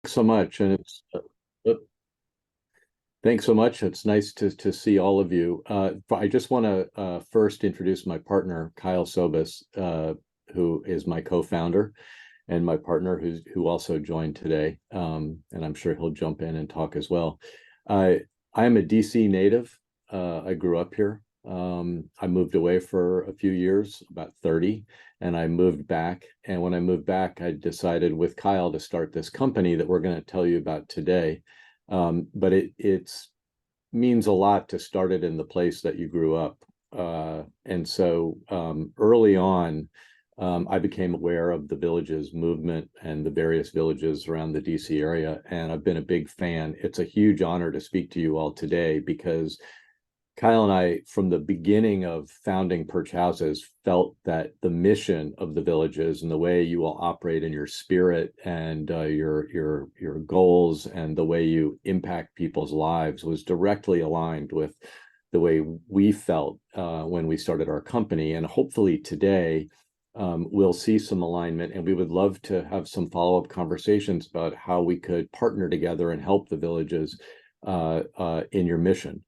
thanks so much. And uh, thanks so much. It's nice to see all of you. I just want to first introduce my partner, Kyle Sobus, who is my co-founder, and my partner who also joined today. And I'm sure he'll jump in and talk as well. I'm a DC native. I grew up here. I moved away for a few years, about 30, and I moved back. And when I moved back, I decided with Kyle to start this company that we're going to tell you about today. But it's means a lot to start it in the place that you grew up. And so early on, I became aware of the Villages movement and the various villages around the DC area, and I've been a big fan. It's a huge honor to speak to you all today because Kyle and I, from the beginning of founding Perch Houses, felt that the mission of the Villages and the way you all operate in your spirit and your goals and the way you impact people's lives was directly aligned with the way we felt when we started our company. And hopefully today we'll see some alignment, and we would love to have some follow-up conversations about how we could partner together and help the Villages in your mission.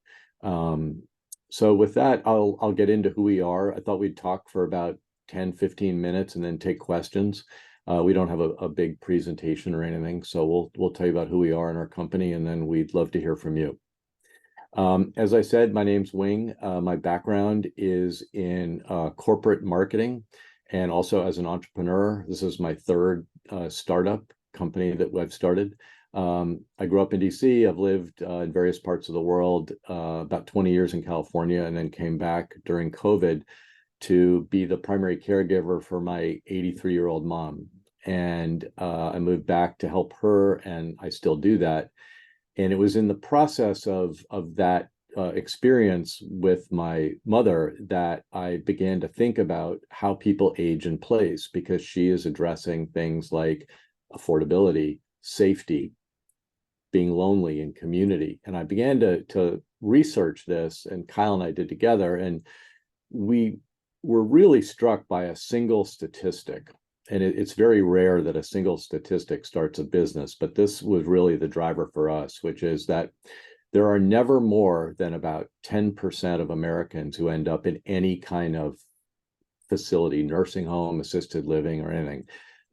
So with that, I'll get into who we are. I thought we'd talk for about 10, 15 minutes and then take questions. We don't have a big presentation or anything, so we'll tell you about who we are in our company, and then we'd love to hear from you. As I said, my name's Wing. My background is in corporate marketing and also as an entrepreneur. This is my third startup company that I've started. I grew up in DC. I've lived in various parts of the world, about 20 years in California, and then came back during COVID to be the primary caregiver for my 83-year-old mom. And I moved back to help her, and I still do that. And it was in the process of that experience with my mother that I began to think about how people age in place, because she is addressing things like affordability, safety, being lonely, in community. And I began to research this, and Kyle and I did together, and we were really struck by a single statistic. And it's very rare that a single statistic starts a business, but this was really the driver for us, which is that there are never more than about 10% of Americans who end up in any kind of facility, nursing home, assisted living, or anything.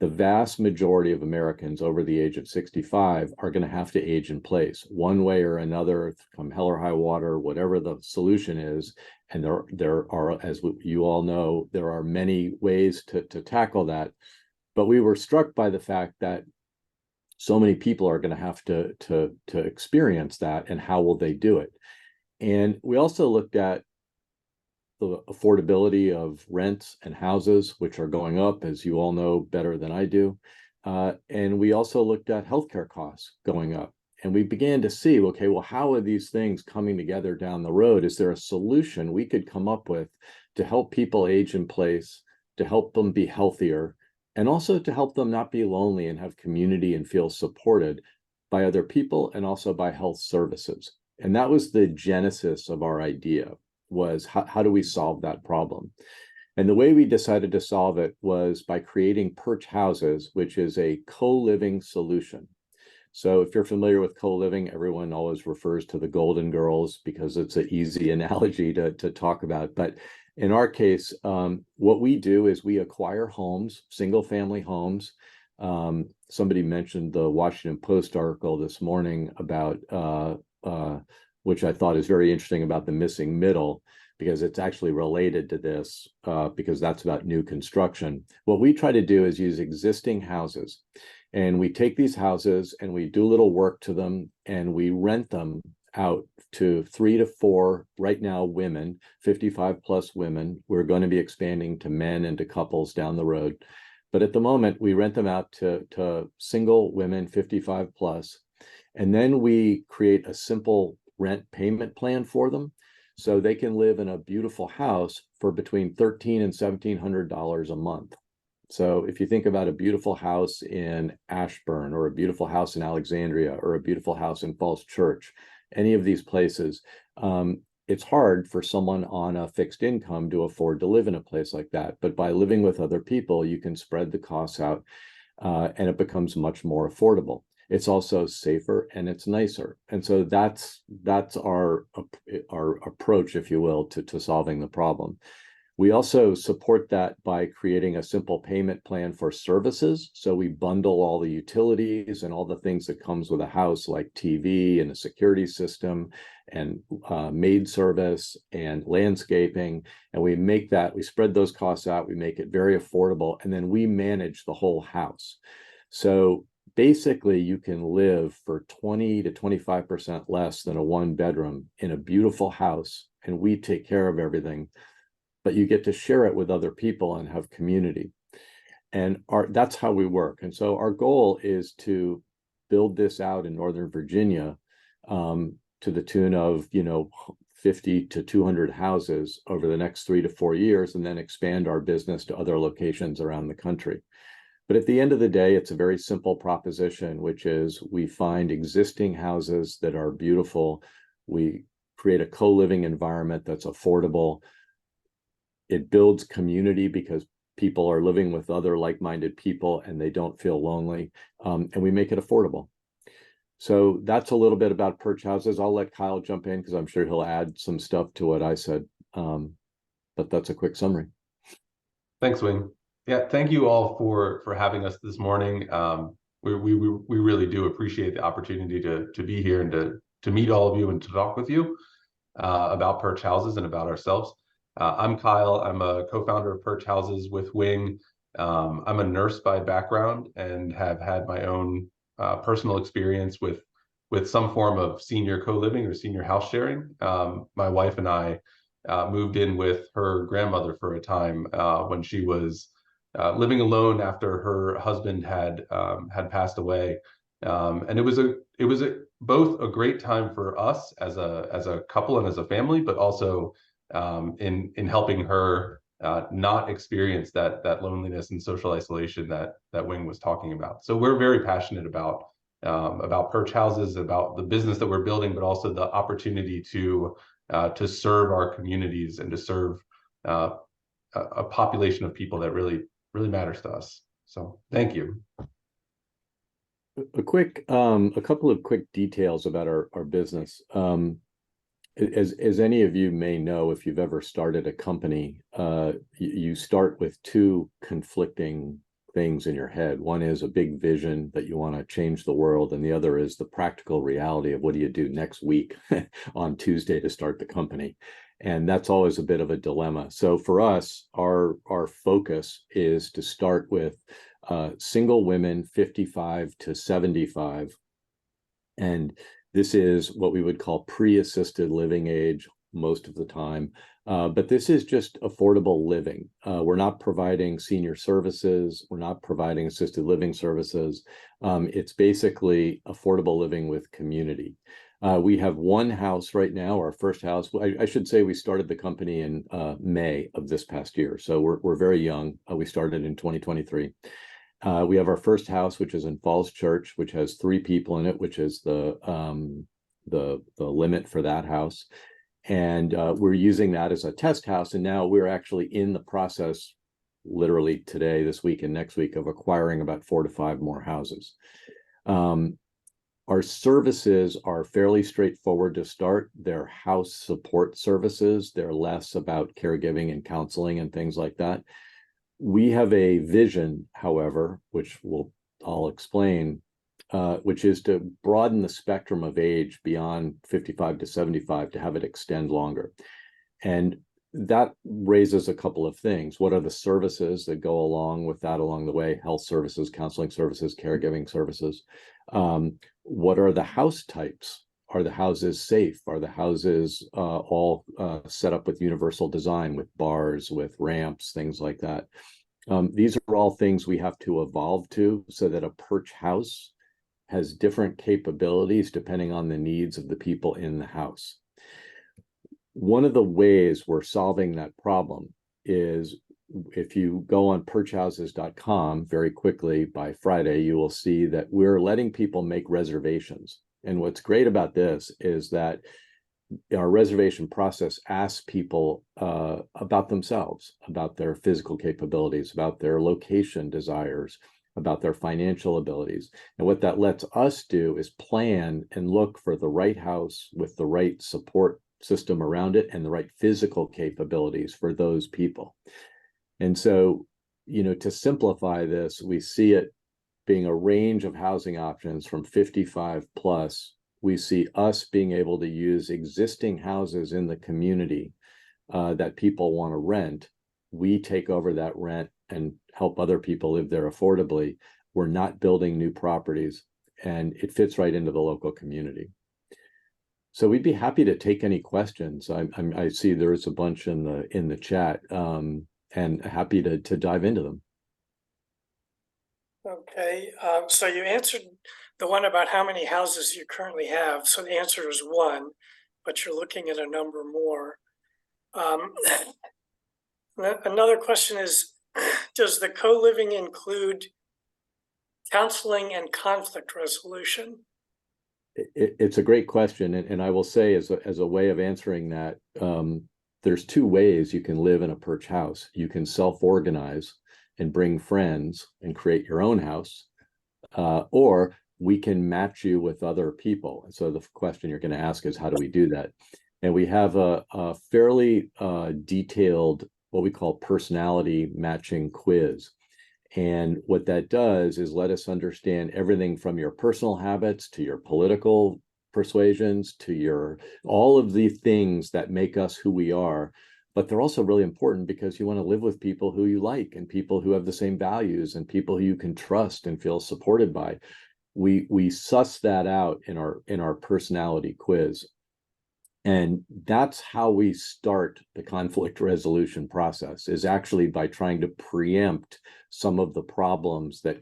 The vast majority of Americans over the age of 65 are going to have to age in place one way or another, come hell or high water, whatever the solution is. And there are, as you all know, there are many ways to tackle that. But we were struck by the fact that so many people are going to have to experience that, and how will they do it? And we also looked at the affordability of rents and houses, which are going up, as you all know better than I do. And we also looked at healthcare costs going up. And we began to see, okay, well, how are these things coming together down the road? Is there a solution we could come up with to help people age in place, to help them be healthier, and also to help them not be lonely and have community and feel supported by other people and also by health services? And that was the genesis of our idea, was how do we solve that problem? And the way we decided to solve it was by creating Perch Houses, which is a co-living solution. So if you're familiar with co-living, everyone always refers to the Golden Girls because it's an easy analogy to talk about. But in our case, what we do is we acquire homes, single family homes. Somebody mentioned the Washington Post article this morning about which I thought is very interesting, about the missing middle, because it's actually related to this, because that's about new construction. What we try to do is use existing houses, and we take these houses and we do a little work to them, and we rent them out to 3 to 4, right now, women, 55 plus women. We're going to be expanding to men and to couples down the road. But at the moment, we rent them out to single women, 55 plus. And then we create a simple rent payment plan for them, so they can live in a beautiful house for between $1,300 and $1,700 a month. So if you think about a beautiful house in Ashburn, or a beautiful house in Alexandria, or a beautiful house in Falls Church, any of these places, it's hard for someone on a fixed income to afford to live in a place like that. But by living with other people, you can spread the costs out, and it becomes much more affordable. It's also safer and it's nicer. And so that's our approach, if you will, to solving the problem. We also support that by creating a simple payment plan for services. So we bundle all the utilities and all the things that comes with a house, like TV and a security system and maid service and landscaping. And we spread those costs out, we make it very affordable, and then we manage the whole house. So basically you can live for 20 to 25% less than a one bedroom in a beautiful house, and we take care of everything, but you get to share it with other people and have community. And that's how we work. And so our goal is to build this out in Northern Virginia to the tune of, 50 to 200 houses over the next 3 to 4 years, and then expand our business to other locations around the country. But at the end of the day, it's a very simple proposition, which is we find existing houses that are beautiful. We create a co-living environment that's affordable. It builds community because people are living with other like-minded people and they don't feel lonely, and we make it affordable. So that's a little bit about Perch houses. I'll let Kyle jump in because I'm sure he'll add some stuff to what I said, but that's a quick summary. Thanks, Wing. Yeah, thank you all for having us this morning. We really do appreciate the opportunity to be here and to meet all of you and to talk with you about Perch houses and about ourselves. I'm Kyle. I'm a co-founder of Perch Houses with Wing. I'm a nurse by background and have had my own personal experience with some form of senior co-living or senior house sharing. My wife and I moved in with her grandmother for a time when she was living alone after her husband had passed away, and it was both a great time for us as a couple and as a family, but also in helping her not experience that loneliness and social isolation that Wing was talking about. So we're very passionate about Perch houses, about the business that we're building, but also the opportunity to serve our communities and to serve a population of people that really matters to us. So thank you. A couple of quick details about our business. As any of you may know, if you've ever started a company, you start with two conflicting things in your head. One is a big vision that you want to change the world, and the other is the practical reality of what do you do next week on Tuesday to start the company. And that's always a bit of a dilemma. So for us, our focus is to start with single women 55 to 75. And this is what we would call pre-assisted living age most of the time. But this is just affordable living. We're not providing senior services. We're not providing assisted living services. It's basically affordable living with community. We have one house right now, our first house. I should say we started the company in May of this past year. So we're very young. We started in 2023. We have our first house, which is in Falls Church, which has 3 people in it, which is the limit for that house. And we're using that as a test house. And now we're actually in the process, literally today, this week, and next week, of acquiring about 4 to 5 more houses. Our services are fairly straightforward to start. They're house support services. They're less about caregiving and counseling and things like that. We have a vision, however, which I'll explain, which is to broaden the spectrum of age beyond 55 to 75 to have it extend longer. And that raises a couple of things. What are the services that go along with that along the way? Health services, counseling services, caregiving services. What are the house types? Are the houses safe? Are the houses all set up with universal design, with bars, with ramps, things like that? These are all things we have to evolve to so that a Perch house has different capabilities depending on the needs of the people in the house. One of the ways we're solving that problem is, if you go on perchhouses.com very quickly by Friday, you will see that we're letting people make reservations. And what's great about this is that our reservation process asks people about themselves, about their physical capabilities, about their location desires, about their financial abilities. And what that lets us do is plan and look for the right house with the right support system around it and the right physical capabilities for those people. And so, to simplify this, we see it being a range of housing options from 55 plus. We see us being able to use existing houses in the community that people want to rent. We take over that rent and help other people live there affordably. We're not building new properties, and it fits right into the local community. So we'd be happy to take any questions. I see there's a bunch in the chat, and happy to dive into them. Okay, so you answered the one about how many houses you currently have. So the answer is one, but you're looking at a number more. Another question is, does the co-living include counseling and conflict resolution? It's a great question, and I will say, as a way of answering that, there's two ways you can live in a Perch house. You can self-organize and bring friends and create your own house, or we can match you with other people. And so the question you're going to ask is, how do we do that? And we have a fairly detailed, what we call personality matching quiz. And what that does is let us understand everything from your personal habits to your political persuasions to all of the things that make us who we are. But they're also really important because you want to live with people who you like and people who have the same values and people who you can trust and feel supported by. We suss that out in our personality quiz. And that's how we start the conflict resolution process, is actually by trying to preempt some of the problems that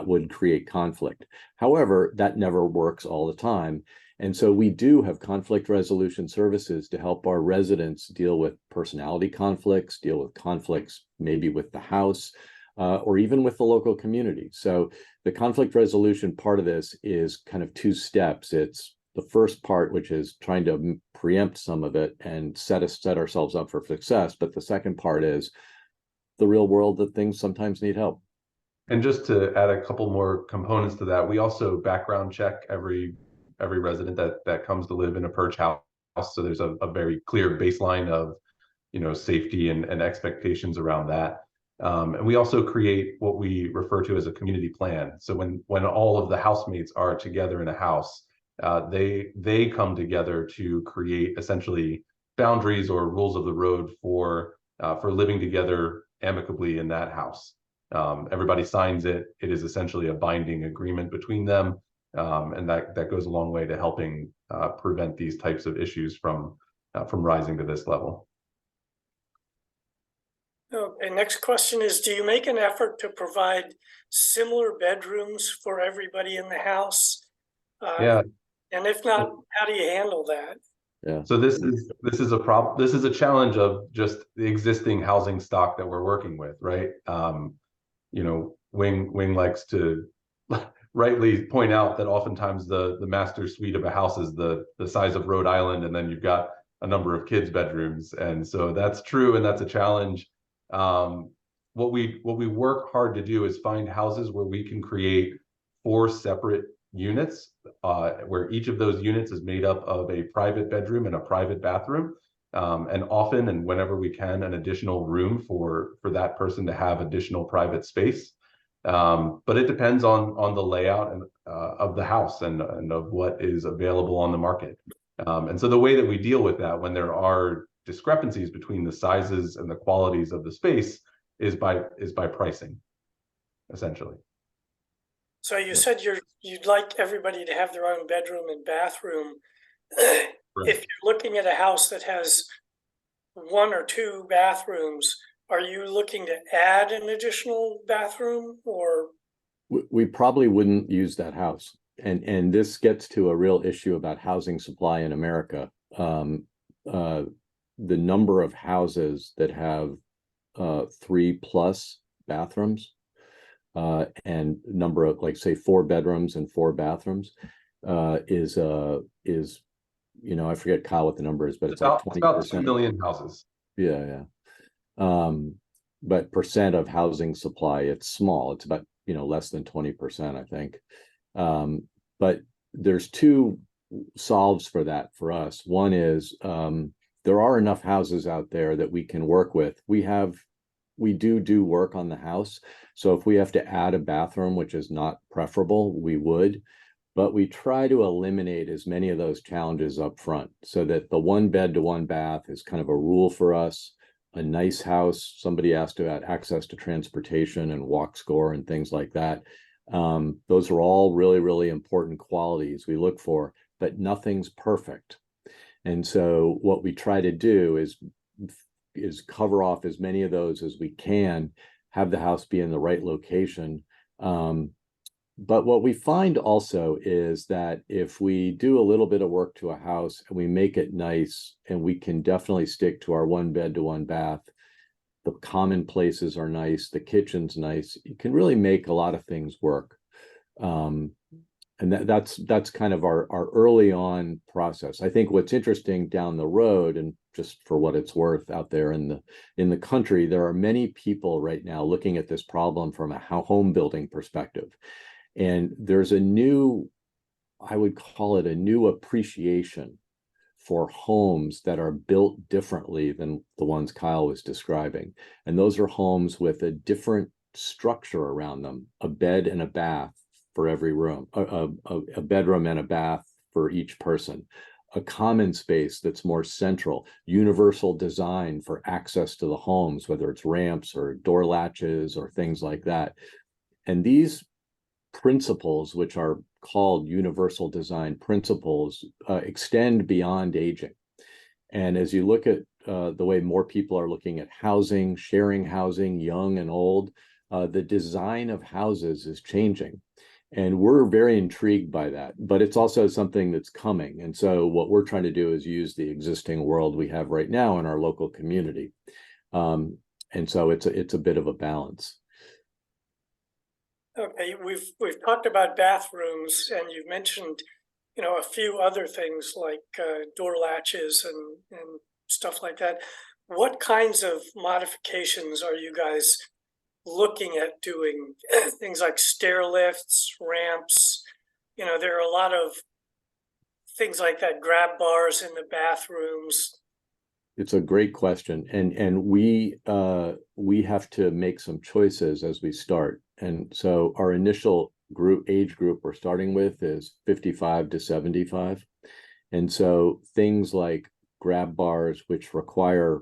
would create conflict. However, that never works all the time. And so we do have conflict resolution services to help our residents deal with personality conflicts, deal with conflicts maybe with the house, or even with the local community. So the conflict resolution part of this is kind of two steps. It's the first part, which is trying to preempt some of it and set ourselves up for success. But the second part is the real world, that things sometimes need help. And just to add a couple more components to that, we also background check every resident that comes to live in a Perch house. So there's a very clear baseline of safety and expectations around that. And we also create what we refer to as a community plan. So when all of the housemates are together in a house, they come together to create essentially boundaries or rules of the road for living together amicably in that house. Everybody signs it. It is essentially a binding agreement between them, and that goes a long way to helping prevent these types of issues from rising to this level. Okay, next question is, do you make an effort to provide similar bedrooms for everybody in the house? Yeah. And if not, how do you handle that? Yeah. So this is a problem. This is a challenge of just the existing housing stock that we're working with, right? Wing likes to rightly point out that oftentimes the master suite of a house is the size of Rhode Island, and then you've got a number of kids' bedrooms, and so that's true, and that's a challenge. What we work hard to do is find houses where we can create 4 separate units, where each of those units is made up of a private bedroom and a private bathroom, and often and whenever we can, an additional room for that person to have additional private space. But it depends on the layout and of the house and of what is available on the market. And so the way that we deal with that when there are discrepancies between the sizes and the qualities of the space is by pricing, essentially. So you said you'd like everybody to have their own bedroom and bathroom. Right. If you're looking at a house that has 1 or 2 bathrooms, are you looking to add an additional bathroom, or? We probably wouldn't use that house. And this gets to a real issue about housing supply in America. The number of houses that have 3+ bathrooms, and number of, like, say, 4 bedrooms and 4 bathrooms, is I forget, Kyle, what the number is, but it's like 20%. About 2 million houses. Yeah. But percent of housing supply, it's small. It's about less than 20%, I think. But there's two solves for that for us. One is there are enough houses out there that we can work with. We do work on the house. So if we have to add a bathroom, which is not preferable, we would. But we try to eliminate as many of those challenges up front so that the 1 bed to 1 bath is kind of a rule for us. A nice house, somebody asked about access to transportation and walk score and things like that. Those are all really, really important qualities we look for, but nothing's perfect. And so what we try to do is cover off as many of those as we can, have the house be in the right location. But what we find also is that if we do a little bit of work to a house and we make it nice, and we can definitely stick to our 1 bed to 1 bath, the common places are nice, the kitchen's nice, you can really make a lot of things work. And that's kind of our early on process. I think what's interesting down the road, and just for what it's worth out there in the country, there are many people right now looking at this problem from a home building perspective. And there's I would call it a new appreciation for homes that are built differently than the ones Kyle was describing. And those are homes with a different structure around them, a bed and a bath for every room, a bedroom and a bath for each person, a common space that's more central, universal design for access to the homes, whether it's ramps or door latches or things like that. And these principles, which are called universal design principles, extend beyond aging. And as you look at the way more people are looking at housing, sharing housing, young and old, the design of houses is changing. And we're very intrigued by that, but it's also something that's coming. And so what we're trying to do is use the existing world we have right now in our local community. And so it's a bit of a balance. Okay, we've talked about bathrooms, and you've mentioned, a few other things like door latches and stuff like that. What kinds of modifications are you guys looking at doing? Things like stair lifts, ramps. There are a lot of things like that, grab bars in the bathrooms. It's a great question, and we have to make some choices as we start. And so our initial age group we're starting with is 55 to 75. And so things like grab bars, which require,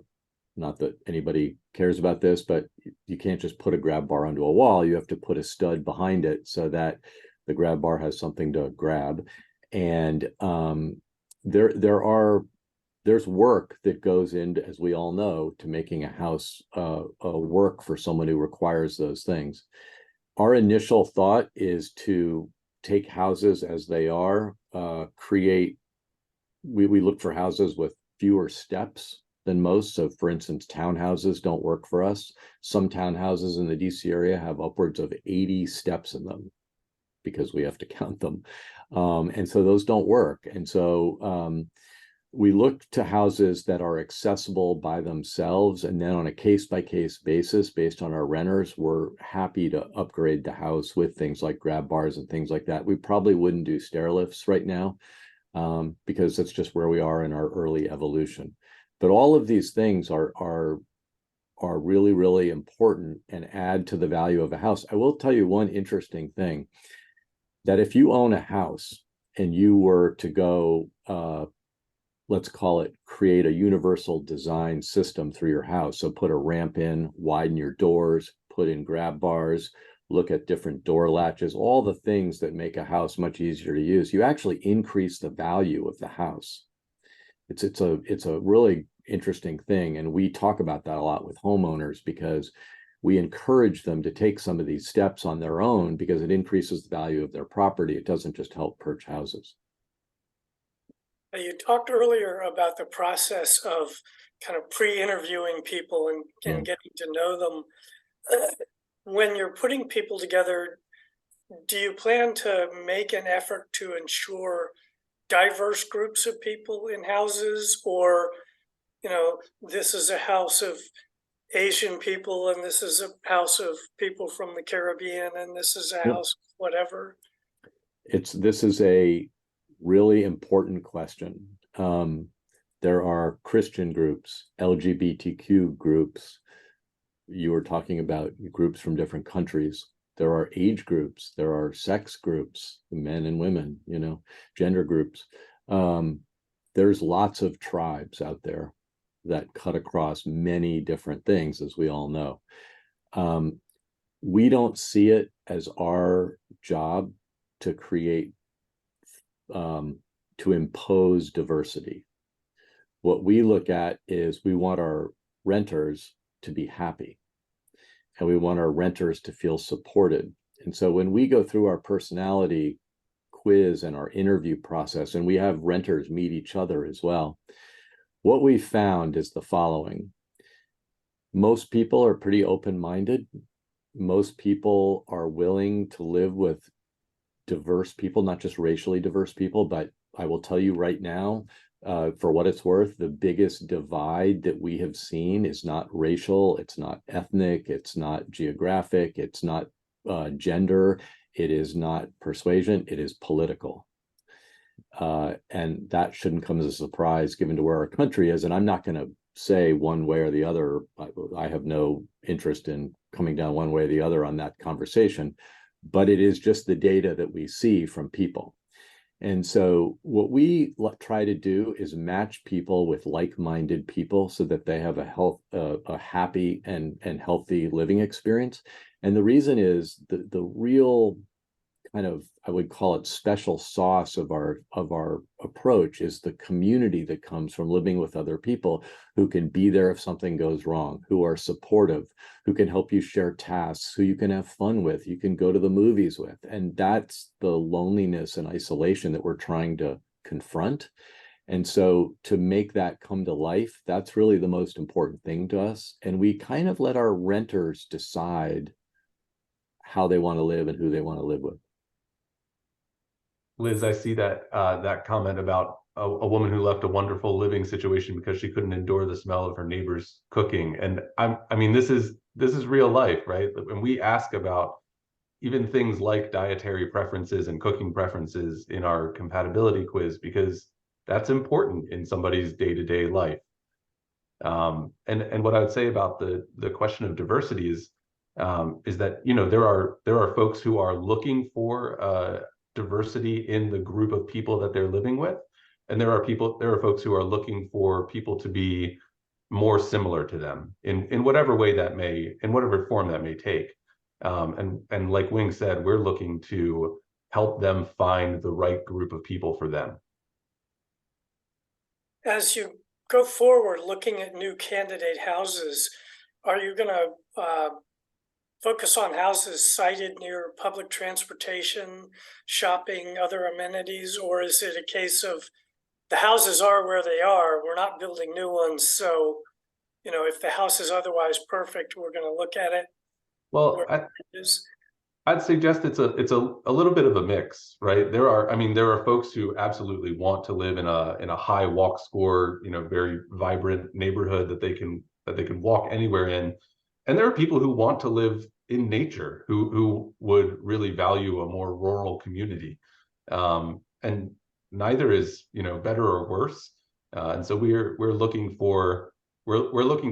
not that anybody cares about this, but you can't just put a grab bar onto a wall. You have to put a stud behind it so that the grab bar has something to grab. And there's work that goes into, as we all know, to making a house work for someone who requires those things. Our initial thought is to take houses as they are, we look for houses with fewer steps than most. So for instance, townhouses don't work for us. Some townhouses in the DC area have upwards of 80 steps in them because we have to count them. And so those don't work. And so we look to houses that are accessible by themselves, and then on a case-by-case basis, based on our renters, we're happy to upgrade the house with things like grab bars and things like that. We probably wouldn't do stair lifts right now because that's just where we are in our early evolution. But all of these things are really, really important and add to the value of a house. I will tell you one interesting thing, that if you own a house and you were to go let's call it, create a universal design system through your house. So put a ramp in, widen your doors, put in grab bars, look at different door latches, all the things that make a house much easier to use. You actually increase the value of the house. It's a really interesting thing. And we talk about that a lot with homeowners because we encourage them to take some of these steps on their own because it increases the value of their property. It doesn't just help Perch houses. You talked earlier about the process of kind of pre-interviewing people and getting to know them. When you're putting people together, do you plan to make an effort to ensure diverse groups of people in houses, or, this is a house of Asian people, and this is a house of people from the Caribbean, and this is a house of whatever? This is a really important question. There are Christian groups, LGBTQ groups. You were talking about groups from different countries. There are age groups, there are sex groups, men and women, gender groups. There's lots of tribes out there that cut across many different things, as we all know. We don't see it as our job to create, to impose diversity. What we look at is we want our renters to be happy, and we want our renters to feel supported. And so when we go through our personality quiz and our interview process, and we have renters meet each other as well, what we found is the following. Most people are pretty open-minded. Most people are willing to live with diverse people, not just racially diverse people, but I will tell you right now, for what it's worth, the biggest divide that we have seen is not racial, it's not ethnic, it's not geographic, it's not gender, it is not persuasion, it is political. And that shouldn't come as a surprise given to where our country is. And I'm not going to say one way or the other. I have no interest in coming down one way or the other on that conversation, but it is just the data that we see from people. And so what we try to do is match people with like-minded people so that they have a happy and healthy living experience. And the reason is the real kind of, I would call it, special sauce of our approach is the community that comes from living with other people who can be there if something goes wrong, who are supportive, who can help you share tasks, who you can have fun with, you can go to the movies with. And that's the loneliness and isolation that we're trying to confront. And so to make that come to life, that's really the most important thing to us. And we kind of let our renters decide how they want to live and who they want to live with. Liz, I see that that comment about a woman who left a wonderful living situation because she couldn't endure the smell of her neighbor's cooking. And I mean, this is real life, right? When we ask about even things like dietary preferences and cooking preferences in our compatibility quiz, because that's important in somebody's day-to-day life. And what I would say about the question of diversity is that there are folks who are looking for diversity in the group of people that they're living with, and there are folks who are looking for people to be more similar to them in whatever way that may, in whatever form that may take. And like Wing said, we're looking to help them find the right group of people for them. As you go forward looking at new candidate houses, are you going to focus on houses sited near public transportation, shopping, other amenities, or is it a case of the houses are where they are, we're not building new ones, so if the house is otherwise perfect, we're going to look at it? Well, I'd suggest it's a little bit of a mix, right? There are folks who absolutely want to live in a high walk score, very vibrant neighborhood that they can walk anywhere in. And there are people who want to live in nature, who would really value a more rural community. And neither is, better or worse. And so we're looking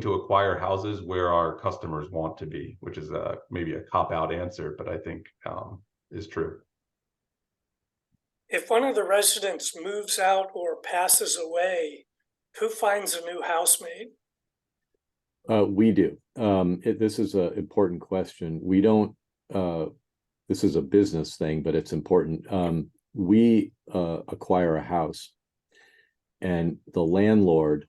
to acquire houses where our customers want to be, which is maybe a cop-out answer, but I think is true. If one of the residents moves out or passes away, who finds a new housemate? We do. This is an important question. We don't, this is a business thing, but it's important. We acquire a house, and the landlord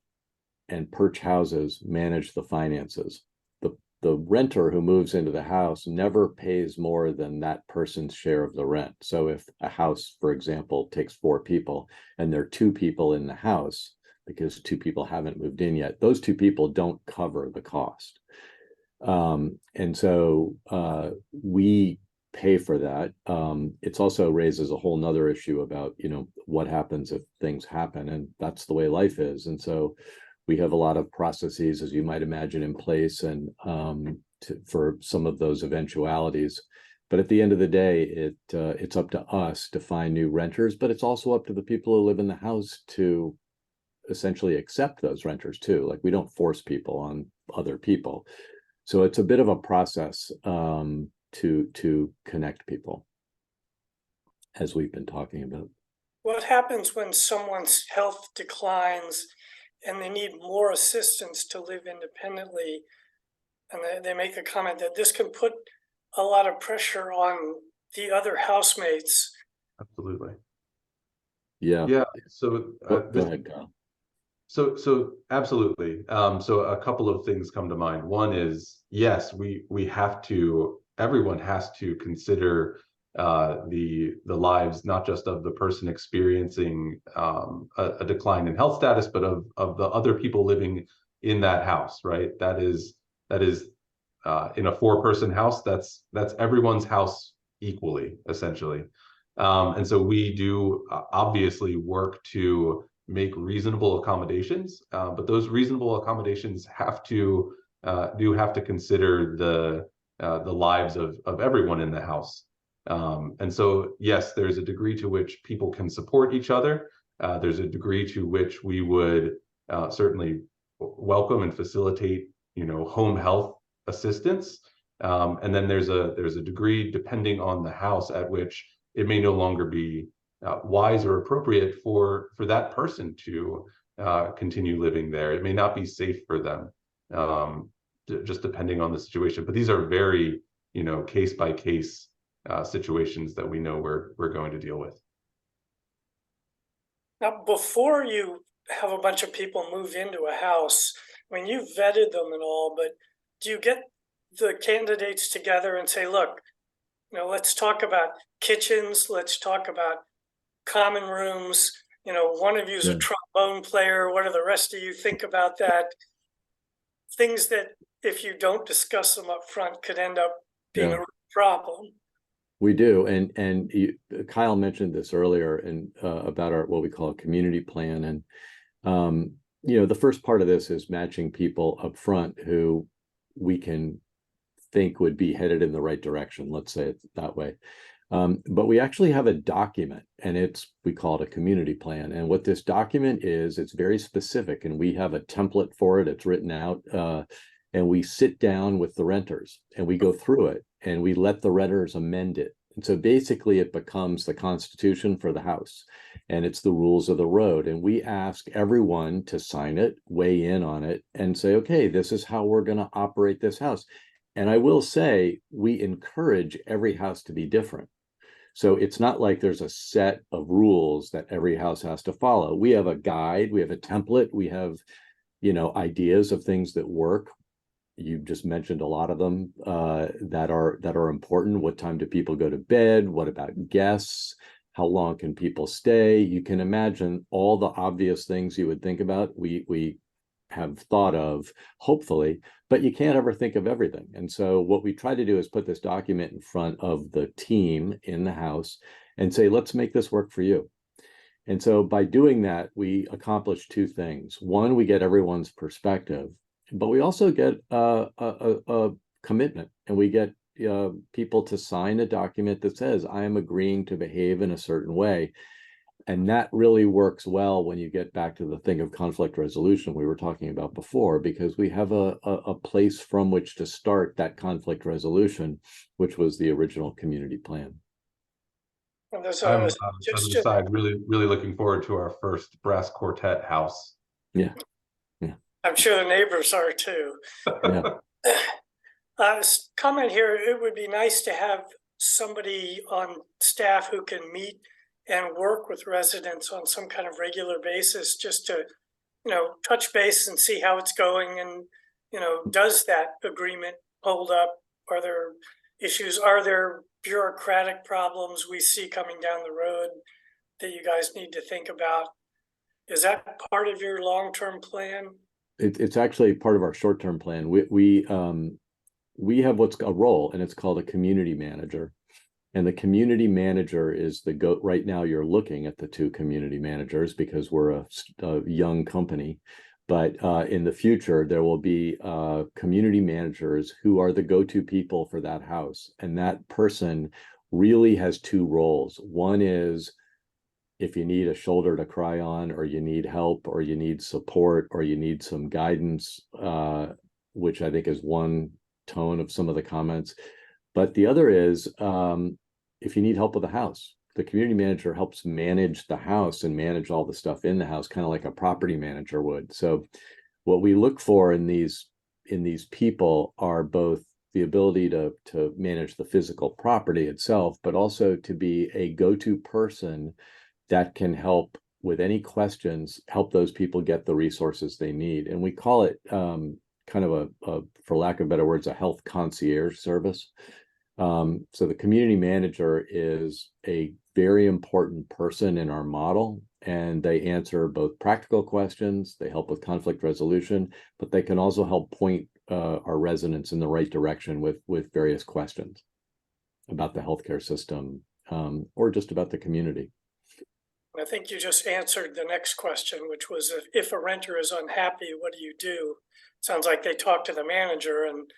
and Perch houses manage the finances. The renter who moves into the house never pays more than that person's share of the rent. So if a house, for example, takes 4 people and there are 2 people in the house, because 2 people haven't moved in yet, those 2 people don't cover the cost. And so we pay for that. It's also raises a whole nother issue about, what happens if things happen, and that's the way life is. And so we have a lot of processes, as you might imagine, in place, and for some of those eventualities. But at the end of the day, it's up to us to find new renters, but it's also up to the people who live in the house to essentially accept those renters too. Like, we don't force people on other people. So it's a bit of a process to connect people, as we've been talking about. What happens when someone's health declines and they need more assistance to live independently? And they make a comment that this can put a lot of pressure on the other housemates. Absolutely. Yeah. Yeah. So Go ahead, Kyle. So absolutely. So a couple of things come to mind. One is, yes, we have to, everyone has to consider the lives, not just of the person experiencing a decline in health status, but of the other people living in that house, right? That is in a 4-person house, that's everyone's house equally, essentially. And so we do obviously work to make reasonable accommodations, but those reasonable accommodations have to consider the lives of everyone in the house. And so, yes, there's a degree to which people can support each other. There's a degree to which we would certainly welcome and facilitate, home health assistance. And then there's a degree, depending on the house, at which it may no longer be wise or appropriate for that person to continue living there. It may not be safe for them, just depending on the situation. But these are very, case by case situations that we know we're going to deal with. Now, before you have a bunch of people move into a house, I mean, you've vetted them and all, but do you get the candidates together and say, look, let's talk about kitchens, let's talk about common rooms, one of you's a trombone player, what do the rest of you think about that? Things that, if you don't discuss them up front, could end up being a problem. We do, and Kyle mentioned this earlier, and about our what we call a community plan, and the first part of this is matching people up front who we can think would be headed in the right direction. Let's say it that way. But we actually have a document, and we call it a community plan. And what this document is, it's very specific, and we have a template for it. It's written out, and we sit down with the renters and we go through it, and we let the renters amend it. And so basically it becomes the constitution for the house, and it's the rules of the road. And we ask everyone to sign it, weigh in on it, and say, okay, this is how we're going to operate this house. And I will say, we encourage every house to be different. So it's not like there's a set of rules that every house has to follow. We have a guide, we have a template, we have, ideas of things that work. You just mentioned a lot of them that are important. What time do people go to bed? What about guests? How long can people stay? You can imagine all the obvious things you would think about. We have thought of, hopefully, but you can't ever think of everything. And so what we try to do is put this document in front of the team in the house and say, let's make this work for you. And so by doing that, we accomplish 2 things. One, we get everyone's perspective, but we also get a commitment, and we get people to sign a document that says, I am agreeing to behave in a certain way. And that really works well when you get back to the thing of conflict resolution we were talking about before, because we have a place from which to start that conflict resolution, which was the original community plan. I'm, as an aside, really looking forward to our first brass quartet house. Yeah. I'm sure the neighbors are too. Comment here, it would be nice to have somebody on staff who can meet and work with residents on some kind of regular basis, just to, touch base and see how it's going. And, does that agreement hold up? Are there issues? Are there bureaucratic problems we see coming down the road that you guys need to think about? Is that part of your long-term plan? It's actually part of our short-term plan. We have what's a role, and it's called a community manager. And the community manager is right now you're looking at the 2 community managers because we're a young company. But in the future, there will be community managers who are the go-to people for that house. And that person really has two roles. One is if you need a shoulder to cry on, or you need help, or you need support, or you need some guidance, which I think is one tone of some of the comments. But the other is if you need help with the house, the community manager helps manage the house and manage all the stuff in the house, kind of like a property manager would. So what we look for in these people are both the ability to manage the physical property itself, but also to be a go-to person that can help with any questions, help those people get the resources they need. And we call it kind of a, for lack of better words, a health concierge service. So the community manager is a very important person in our model, and they answer both practical questions, they help with conflict resolution, but they can also help point our residents in the right direction with various questions about the healthcare system, or just about the community. I think you just answered the next question, which was if a renter is unhappy, what do you do? Sounds like they talk to the manager and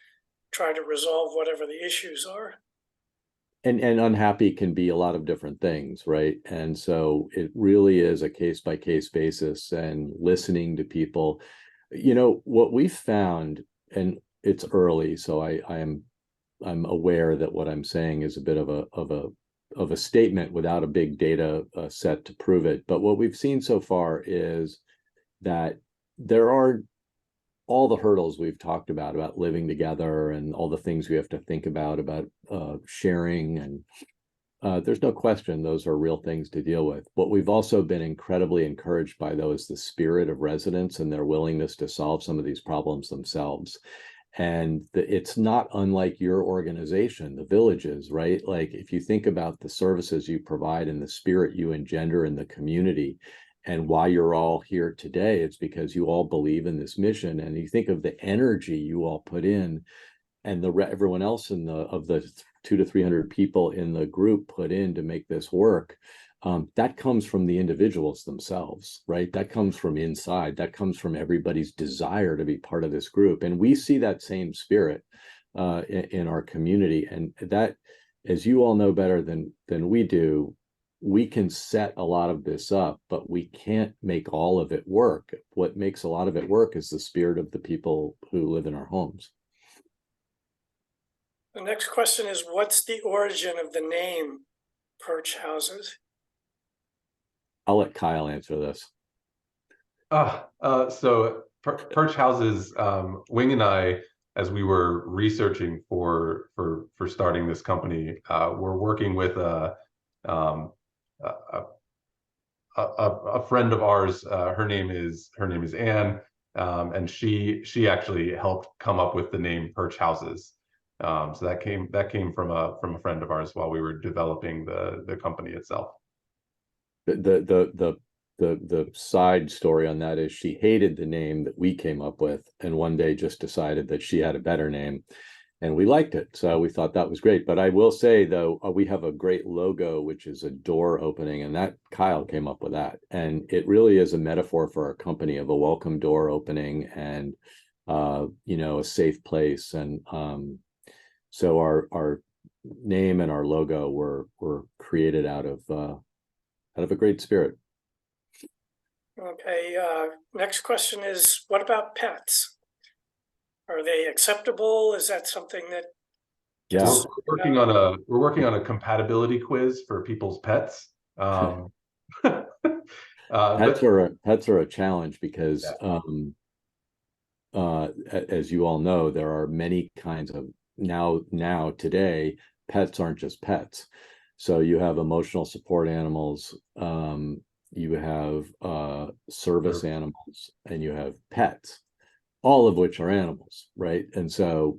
try to resolve whatever the issues are. And unhappy can be a lot of different things, right? And so it really is a case by case basis, and listening to people. You know, what we found, and it's early, so I'm aware that what I'm saying is a bit of a statement without a big data set to prove it. But what we've seen so far is that there are all the hurdles we've talked about living together, and all the things we have to think about sharing. And there's no question those are real things to deal with. What we've also been incredibly encouraged by, though, is the spirit of residents and their willingness to solve some of these problems themselves. And it's not unlike your organization, the villages, right? Like if you think about the services you provide and the spirit you engender in the community, and why you're all here today, it's because you all believe in this mission. And you think of the energy you all put in, and everyone else of the 200 to 300 people in the group put in to make this work. That comes from the individuals themselves, right? That comes from inside. That comes from everybody's desire to be part of this group. And we see that same spirit in our community. And that, as you all know better than we do, we can set a lot of this up, but we can't make all of it work. What makes a lot of it work is the spirit of the people who live in our homes. The next question is, what's the origin of the name Perch Houses? I'll let Kyle answer this. So Perch Houses, Wing and I, as we were researching for starting this company, we're working with a friend of ours. Her name is Anne, and she actually helped come up with the name Perch Houses. So that came from a friend of ours while we were developing the company itself. The side story on that is she hated the name that we came up with, and one day just decided that she had a better name, and we liked it, so we thought that was great. But I will say, though, we have a great logo, which is a door opening, and that Kyle came up with that, and it really is a metaphor for our company of a welcome door opening, and you know, a safe place. And so our name and our logo were created out of a great spirit. Okay, next question is, what about pets? Are they acceptable? Is that something that? Yeah. We're working on a compatibility quiz for people's pets. Pets are a challenge because as you all know, there are many kinds of now today, pets aren't just pets. So you have emotional support animals, you have service animals, and you have pets, all of which are animals, right? And so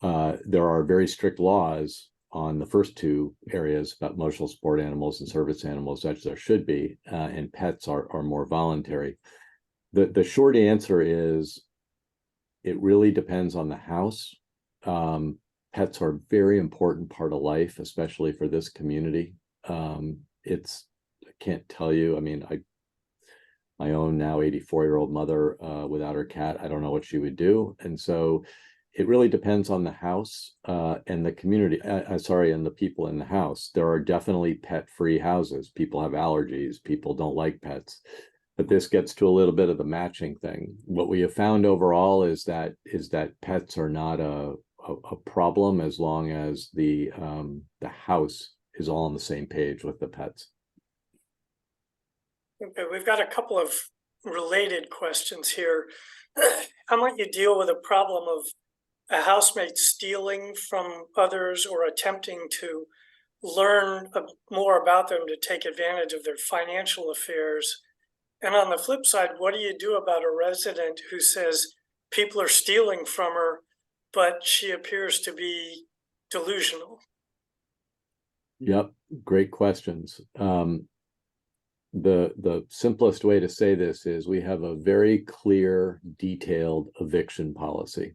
there are very strict laws on the first two areas about emotional support animals and service animals, as there should be, and pets are more voluntary. The short answer is it really depends on the house. Pets are a very important part of life, especially for this community. I can't tell you, I mean, my own now 84-year-old mother, without her cat, I don't know what she would do. And so it really depends on the house and the community, and the people in the house. There are definitely pet-free houses. People have allergies, people don't like pets. But this gets to a little bit of the matching thing. What we have found overall is that pets are not a problem as long as the house is all on the same page with the pets. Okay, we've got a couple of related questions here. How might you deal with a problem of a housemate stealing from others or attempting to learn more about them to take advantage of their financial affairs? And on the flip side, what do you do about a resident who says people are stealing from her, but she appears to be delusional? Yep, great questions. The simplest way to say this is we have a very clear, detailed eviction policy.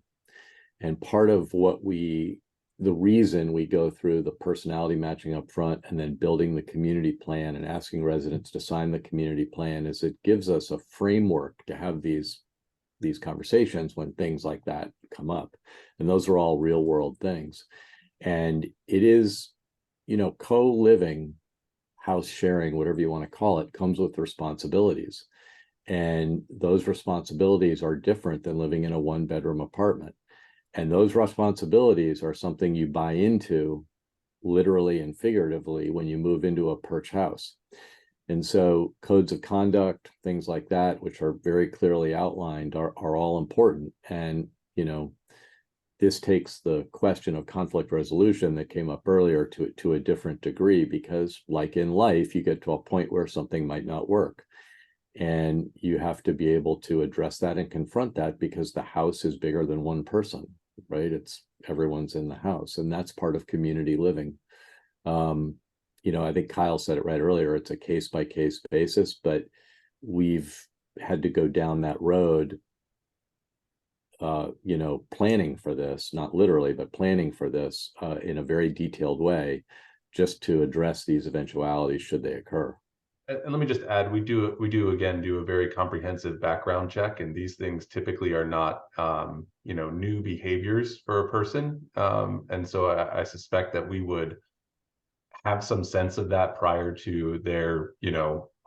And part of the reason we go through the personality matching up front and then building the community plan and asking residents to sign the community plan is it gives us a framework to have these conversations when things like that come up. And those are all real world things. And it is, co-living, house sharing, whatever you want to call it, comes with responsibilities. And those responsibilities are different than living in a 1-bedroom apartment. And those responsibilities are something you buy into literally and figuratively when you move into a Perch house. And so codes of conduct, things like that, which are very clearly outlined, are all important. And, this takes the question of conflict resolution that came up earlier to a different degree, because like in life, you get to a point where something might not work. And you have to be able to address that and confront that, because the house is bigger than one person, right? It's everyone's in the house, and that's part of community living. I think Kyle said it right earlier, it's a case-by-case basis, but we've had to go down that road, planning for this, not literally, but planning for this in a very detailed way, just to address these eventualities should they occur. And let me just add, we do again do a very comprehensive background check, and these things typically are not new behaviors for a person, and so I suspect that we would have some sense of that prior to their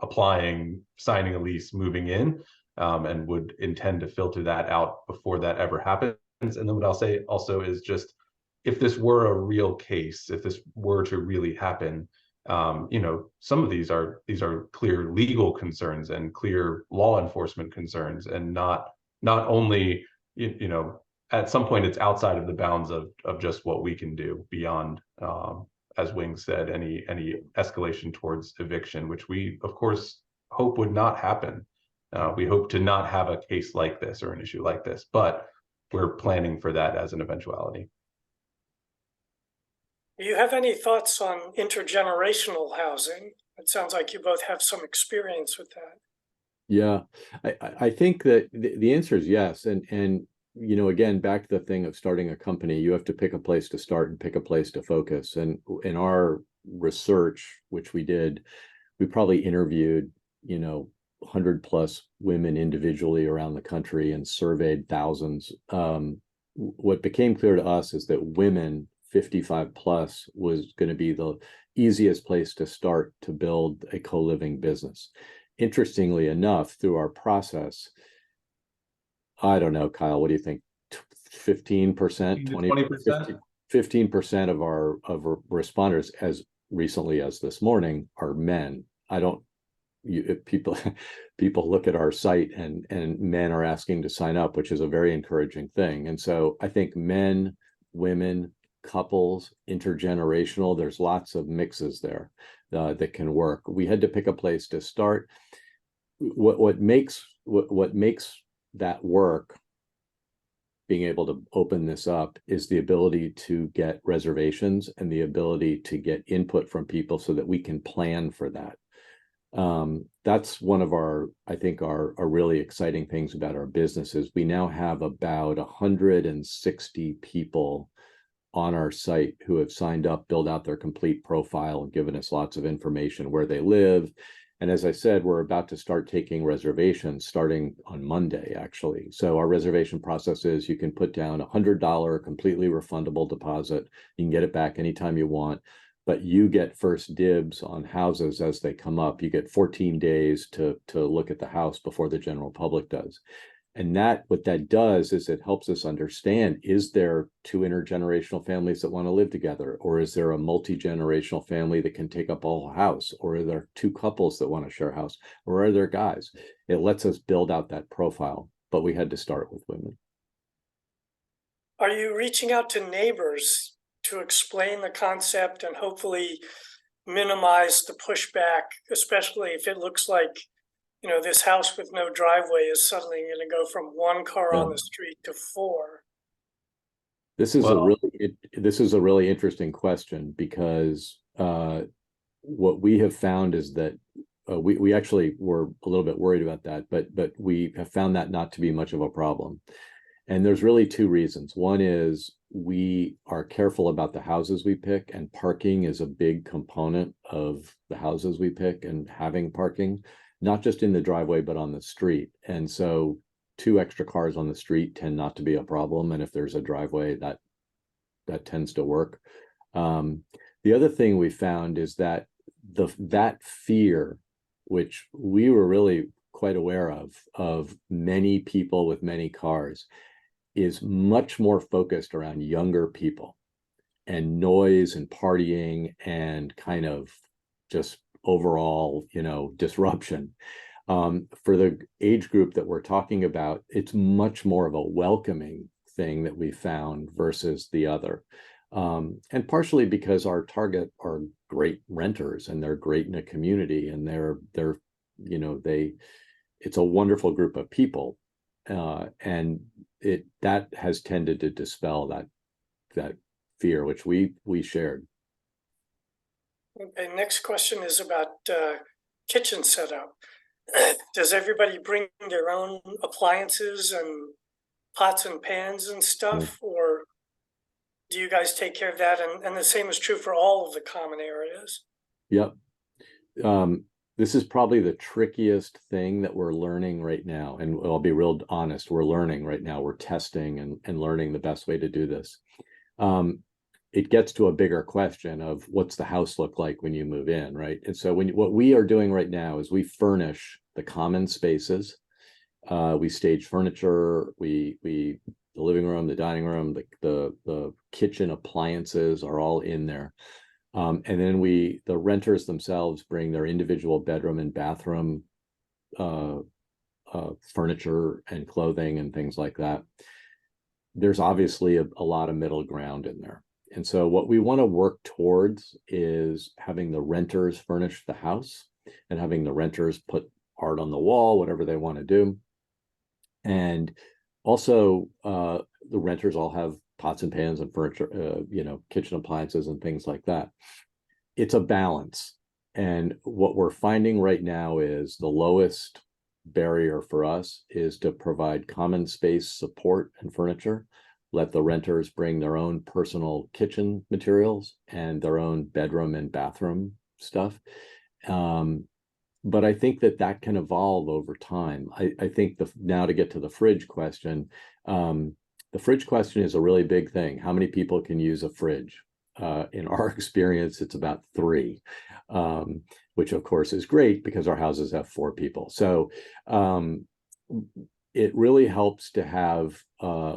applying, signing a lease, moving in, and would intend to filter that out before that ever happens. And then what I'll say also is, just if this were a real case, if this were to really happen, some of these are clear legal concerns and clear law enforcement concerns, and not only at some point it's outside of the bounds of just what we can do beyond, as Wing said, any escalation towards eviction, which we of course hope would not happen. We hope to not have a case like this or an issue like this, but we're planning for that as an eventuality. Do you have any thoughts on intergenerational housing? It sounds like you both have some experience with that. Yeah, I think that the answer is yes. And again, back to the thing of starting a company, you have to pick a place to start and pick a place to focus. And in our research, which we did, we probably interviewed 100+ women individually around the country and surveyed thousands. What became clear to us is that women 55+ was going to be the easiest place to start to build a co-living business. Interestingly enough, through our process, I don't know, Kyle, what do you think? 15%, 20%, 15% of our responders, as recently as this morning, are men. People look at our site and men are asking to sign up, which is a very encouraging thing. And so I think men, women, couples, intergenerational, there's lots of mixes there that can work. We had to pick a place to start. What makes that work, being able to open this up, is the ability to get reservations and the ability to get input from people so that we can plan for that. That's one of our really exciting things about our business. Is we now have about 160 people on our site who have signed up, built out their complete profile, and given us lots of information where they live And as I said, we're about to start taking reservations starting on Monday, actually. So our reservation process is you can put down $100 completely refundable deposit. You can get it back anytime you want, but you get first dibs on houses as they come up. You get 14 days to look at the house before the general public does. And what that does is it helps us understand, is there two intergenerational families that want to live together? Or is there a multi-generational family that can take up a whole house? Or are there two couples that want to share a house? Or are there guys? It lets us build out that profile, but we had to start with women. Are you reaching out to neighbors to explain the concept and hopefully minimize the pushback, especially if it looks like, you know, this house with no driveway is suddenly going to go from one car on the street to four? This is a really interesting question, because what we have found is that we actually were a little bit worried about that, but we have found that not to be much of a problem. And there's really two reasons. One is we are careful about the houses we pick, and parking is a big component of the houses we pick, and having parking, not just in the driveway, but on the street. And so 2 extra cars on the street tend not to be a problem. And if there's a driveway, that tends to work. The other thing we found is that that fear, which we were really quite aware of many people with many cars, is much more focused around younger people and noise and partying and kind of just overall, disruption. For the age group that we're talking about, it's much more of a welcoming thing that we found versus the other. And partially because our target are great renters, and they're great in a community, and it's a wonderful group of people. And that has tended to dispel that fear, which we shared. Okay, next question is about kitchen setup. Does everybody bring their own appliances and pots and pans and stuff, or do you guys take care of that? And the same is true for all of the common areas. Yep. This is probably the trickiest thing that we're learning right now. And I'll be real honest, we're learning right now. We're testing and learning the best way to do this. It gets to a bigger question of what's the house look like when you move in, right? And so what we are doing right now is we furnish the common spaces. We stage furniture, the living room, the dining room, the kitchen appliances are all in there. And then the renters themselves bring their individual bedroom and bathroom furniture and clothing and things like that. There's obviously a lot of middle ground in there. And so what we want to work towards is having the renters furnish the house, and having the renters put art on the wall, whatever they want to do. And also the renters all have pots and pans and furniture, kitchen appliances and things like that. It's a balance. And what we're finding right now is the lowest barrier for us is to provide common space support and furniture. Let the renters bring their own personal kitchen materials and their own bedroom and bathroom stuff. But I think that can evolve over time. I think now to get to the fridge question, the fridge question is a really big thing. How many people can use a fridge? In our experience, it's about 3, which of course is great because our houses have 4 people. So it really helps to have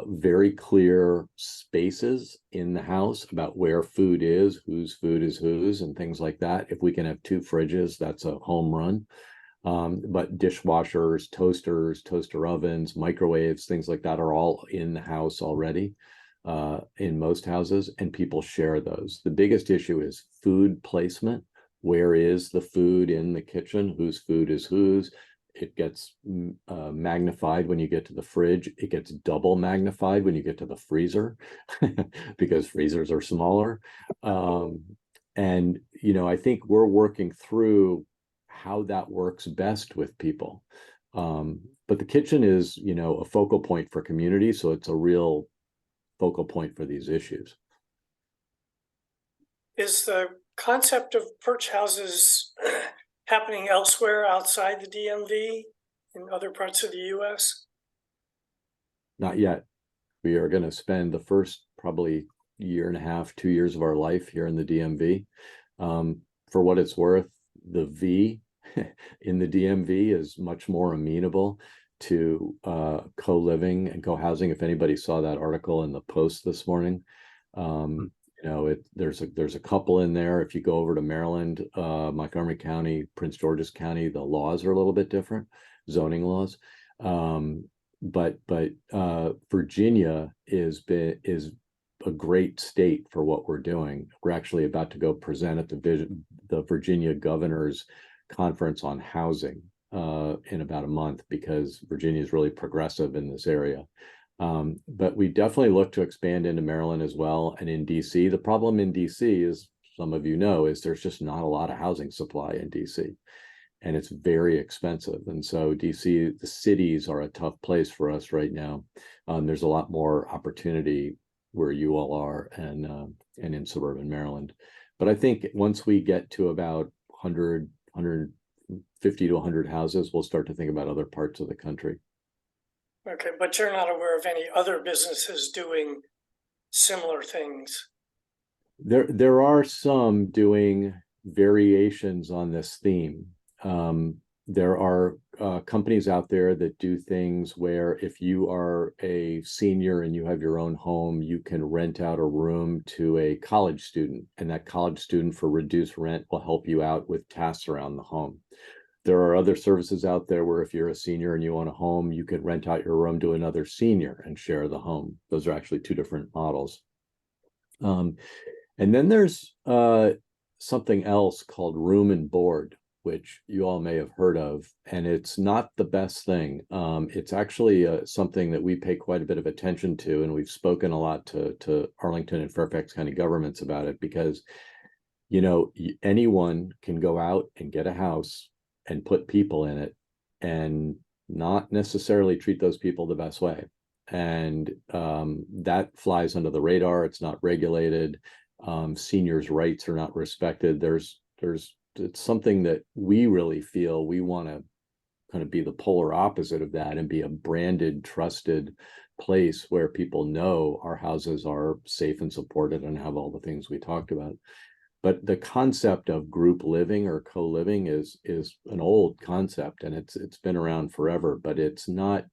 very clear spaces in the house about where food is, whose food is whose, and things like that. If we can have 2 fridges, that's a home run. But dishwashers, toasters, toaster ovens, microwaves, things like that are all in the house already in most houses, and people share those. The biggest issue is food placement. Where is the food in the kitchen? Whose food is whose? It gets magnified when you get to the fridge. It gets double magnified when you get to the freezer because freezers are smaller. And, I think we're working through how that works best with people. But the kitchen is, a focal point for community. So it's a real focal point for these issues. Is the concept of perch houses happening elsewhere outside the DMV in other parts of the US? Not yet. We are going to spend the first probably year and a half, 2 years of our life here in the DMV. For what it's worth, the V in the DMV is much more amenable to co-living and co-housing. If anybody saw that article in the Post this morning, there's a couple in there. If you go over to Maryland, Montgomery County, Prince George's County, the laws are a little bit different, zoning laws. But Virginia is a great state for what we're doing. We're actually about to go present at the Virginia Governor's Conference on Housing in about a month, because Virginia is really progressive in this area. But we definitely look to expand into Maryland as well, and in DC. The problem in DC, as some of you know, is there's just not a lot of housing supply in DC, and it's very expensive. And so DC, the cities are a tough place for us right now. There's a lot more opportunity where you all are, and in suburban Maryland. But I think once we get to about 150 to 100 houses, we'll start to think about other parts of the country. Okay, but you're not aware of any other businesses doing similar things? There are some doing variations on this theme. There are companies out there that do things where if you are a senior and you have your own home, you can rent out a room to a college student, and that college student for reduced rent will help you out with tasks around the home. There are other services out there where if you're a senior and you own a home, you can rent out your room to another senior and share the home. Those are actually two different models. And then there's something else called room and board, which you all may have heard of, and it's not the best thing. It's actually something that we pay quite a bit of attention to, and we've spoken a lot to Arlington and Fairfax County governments about it, because, anyone can go out and get a house and put people in it and not necessarily treat those people the best way. And that flies under the radar. It's not regulated. Seniors' rights are not respected. It's something that we really feel we want to kind of be the polar opposite of that and be a branded, trusted place where people know our houses are safe and supported and have all the things we talked about. But the concept of group living or co-living is an old concept, and it's been around forever, but it's not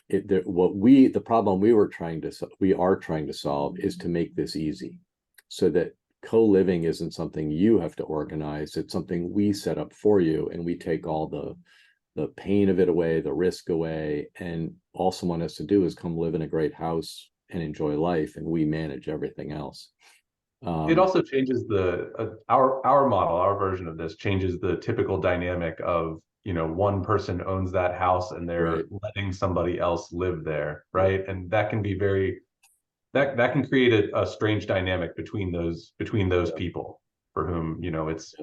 the problem we are trying to solve is to make this easy, so that co-living isn't something you have to organize. It's something we set up for you, and we take all the pain of it away, the risk away, and all someone has to do is come live in a great house and enjoy life, and we manage everything else. It also changes our model, our version of this changes the typical dynamic of, one person owns that house and they're letting somebody else live there, right? And that can be that can create a strange dynamic between those people for whom, it's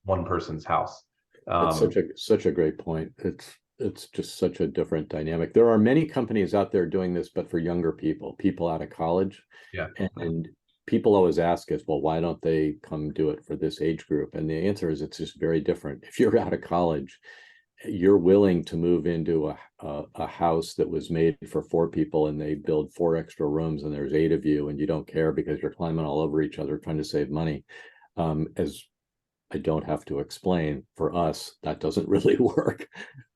one person's house. It's such a great point. It's just such a different dynamic. There are many companies out there doing this, but for younger people out of college. Yeah. And people always ask us, well, why don't they come do it for this age group? And the answer is it's just very different. If you're out of college, you're willing to move into a house that was made for 4 people and they build 4 extra rooms and there's 8 of you and you don't care because you're climbing all over each other trying to save money. As I don't have to explain, for us, that doesn't really work.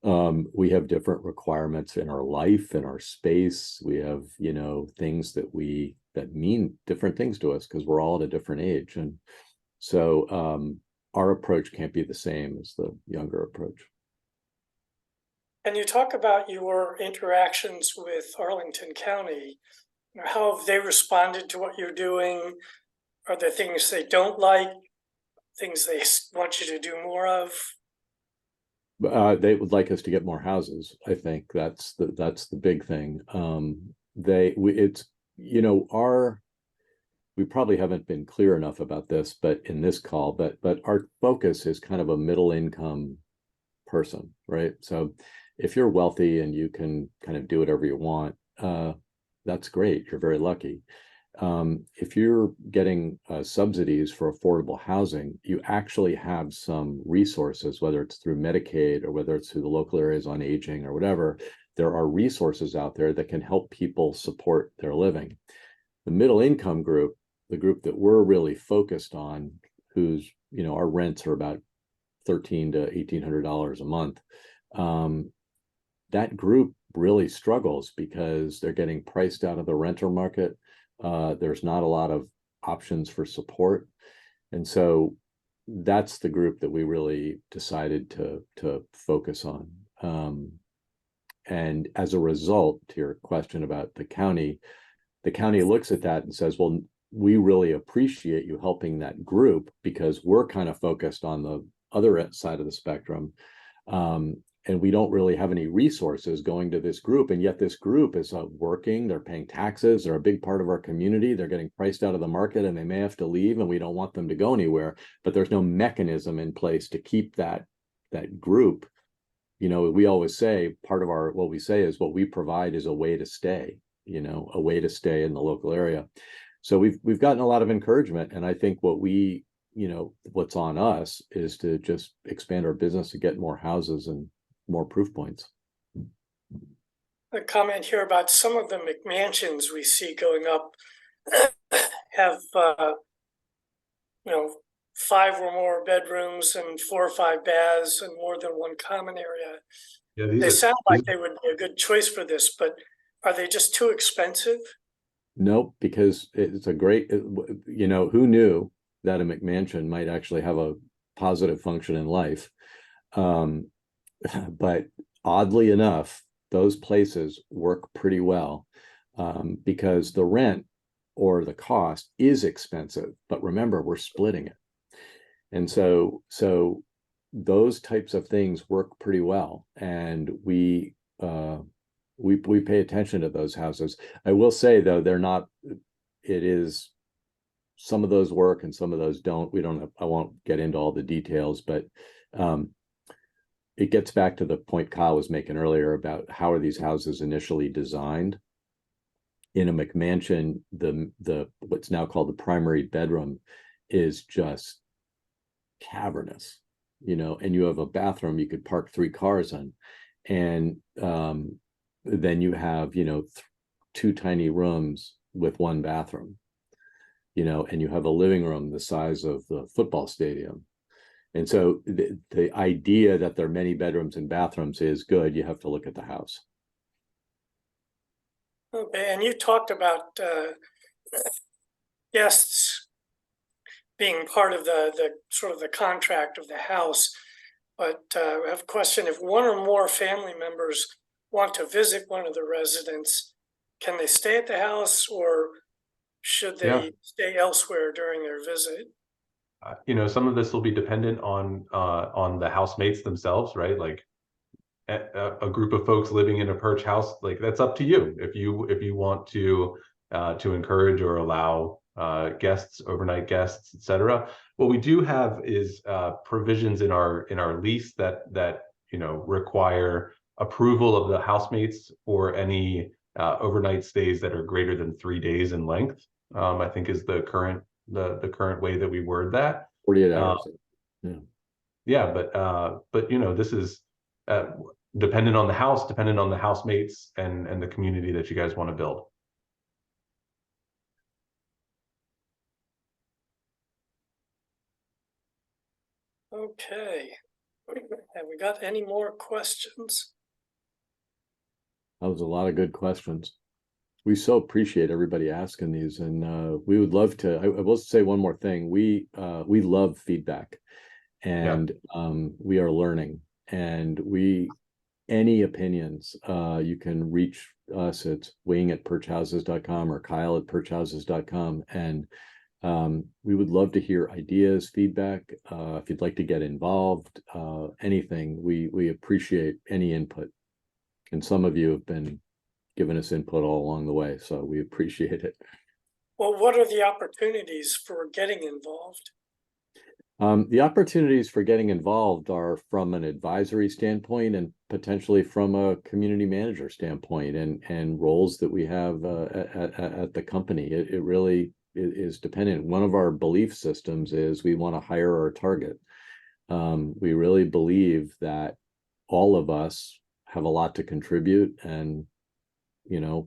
We have different requirements in our life, in our space. We have, things that mean different things to us because we're all at a different age. And so our approach can't be the same as the younger approach. And you talk about your interactions with Arlington County. How have they responded to what you're doing? Are there things they don't like, things they want you to do more of? They would like us to get more houses. I think that's the big thing. We probably haven't been clear enough about this, but in this call, but our focus is kind of a middle income person, right? So if you're wealthy and you can kind of do whatever you want, that's great. You're very lucky. If you're getting subsidies for affordable housing, you actually have some resources, whether it's through Medicaid or whether it's through the local areas on aging or whatever. There are resources out there that can help people support their living. The middle income group, the group that we're really focused on, whose, our rents are about $1,300 to $1,800 a month. That group really struggles because they're getting priced out of the renter market. There's not a lot of options for support. And so that's the group that we really decided to focus on. And as a result, to your question about the county looks at that and says, well, we really appreciate you helping that group because we're kind of focused on the other side of the spectrum. And we don't really have any resources going to this group. And yet this group is working, they're paying taxes, they're a big part of our community, they're getting priced out of the market and they may have to leave and we don't want them to go anywhere, but there's no mechanism in place to keep that group. We always say part of what we say is what we provide is a way to stay, a way to stay in the local area. So we've gotten a lot of encouragement. And I think what's on us is to just expand our business to get more houses and more proof points. A comment here about some of the McMansions we see going up have 5 or more bedrooms and 4 or 5 baths and more than one common area. Yeah, they sound like they would be a good choice for this, but are they just too expensive? Nope, because it's a great, who knew that a McMansion might actually have a positive function in life. But oddly enough, those places work pretty well because the rent or the cost is expensive. But remember, we're splitting it. And so those types of things work pretty well. And we pay attention to those houses. I will say, though, some of those work and some of those don't. I won't get into all the details, but it gets back to the point Kyle was making earlier about how are these houses initially designed. In a McMansion, the what's now called the primary bedroom is just cavernous, and you have a bathroom you could park 3 cars in, and then you have 2 tiny rooms with 1 bathroom, and you have a living room the size of the football stadium. And so the idea that there are many bedrooms and bathrooms is good. You have to look at the house. Okay, and you talked about guests being part of the sort of the contract of the house, but I have a question. If one or more family members want to visit one of the residents, can they stay at the house or should they stay elsewhere during their visit? Some of this will be dependent on the housemates themselves, right? Like a group of folks living in a Perch house, like that's up to you. If you want to encourage or allow guests, overnight guests, etc. What we do have is provisions in our lease that require approval of the housemates for any overnight stays that are greater than 3 days in length. I think is the current way that we word that. 48 hours. Yeah, but this is dependent on the house, dependent on the housemates and the community that you guys want to build. Okay. Have we got any more questions? That was a lot of good questions. We so appreciate everybody asking these, and we would love to. I will say one more thing. We love feedback, and we are learning. And any opinions, you can reach us at wayne@perchhouses.com or kyle@perchhouses.com, and we would love to hear ideas, feedback. If you'd like to get involved, anything, we appreciate any input. And some of you have been giving us input all along the way, so we appreciate it. Well, what are the opportunities for getting involved? The opportunities for getting involved are from an advisory standpoint and potentially from a community manager standpoint, and roles that we have at the company. It really is dependent. One of our belief systems is we want to hire our target. We really believe that all of us have a lot to contribute, and I'm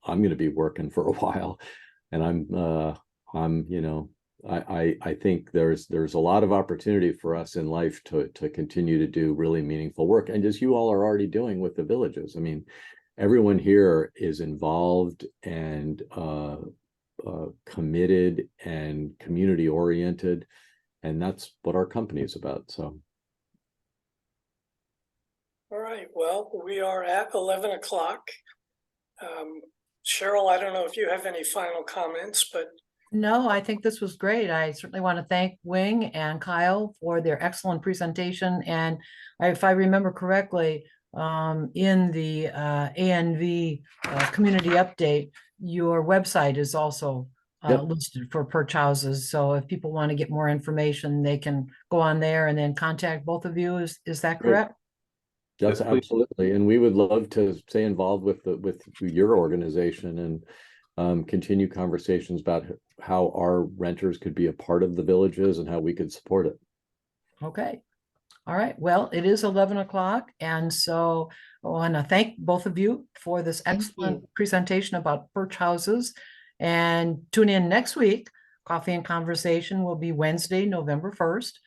going to be working for a while, and I think there's a lot of opportunity for us in life to continue to do really meaningful work, and as you all are already doing with the villages. I mean, everyone here is involved and committed and community oriented, and that's what our company is about. So. All right, well, we are at 11 o'clock. Cheryl, I don't know if you have any final comments, but No, I think this was great. I certainly want to thank Wing and Kyle for their excellent presentation. And if I remember correctly, in the ANV community update, your website is also Yep. listed for Perch houses. So if people want to get more information, they can go on there and then contact both of you. Is that Great. correct? That's Yes, please. absolutely, and we would love to stay involved with your organization and continue conversations about how our renters could be a part of the villages and how we could support it. Okay. All right. Well, it is 11 o'clock. And so I want to thank both of you for this excellent presentation about Perch houses. And tune in next week. Coffee and Conversation will be Wednesday, November 1st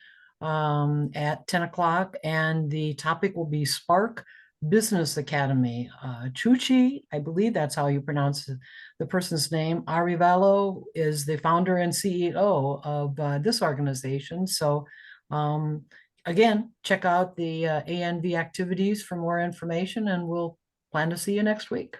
at 10 o'clock. And the topic will be Spark Business Academy. Chuchi, I believe that's how you pronounce the person's name. Arivalo is the founder and CEO of this organization. So again, check out the ANV activities for more information, and we'll plan to see you next week.